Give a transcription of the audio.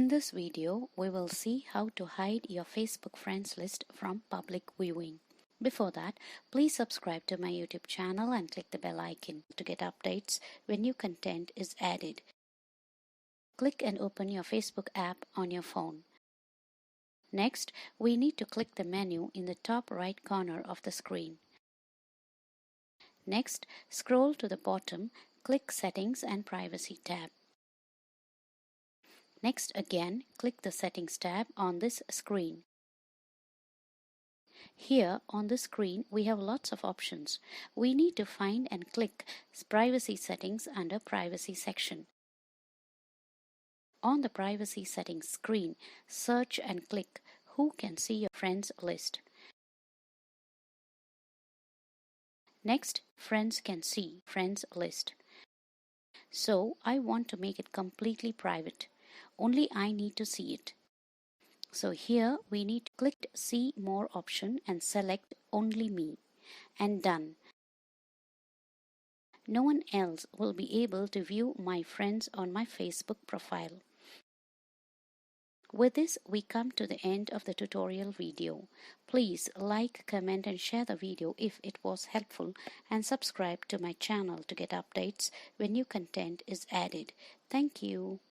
In this video, we will see how to hide your Facebook friends list from public viewing. Before that, please subscribe to my YouTube channel and click the bell icon to get updates when new content is added. Click and open your Facebook app on your phone. Next, we need to click the menu in the top right corner of the screen. Next, scroll to the bottom, click Settings and Privacy tab. Next again, click the Settings tab on this screen. Here on the screen, we have lots of options. We need to find and click Privacy Settings under Privacy section. On the Privacy Settings screen, search and click Who can see your friends list. Next, Friends can see friends list. So I want to make it completely private. Only I need to see it. So here we need to click See More option and select Only Me, and done. No one else will be able to view my friends on my Facebook profile. With this, we come to the end of the tutorial video. Please like, comment and share the video if it was helpful, and subscribe to my channel to get updates when new content is added. Thank you.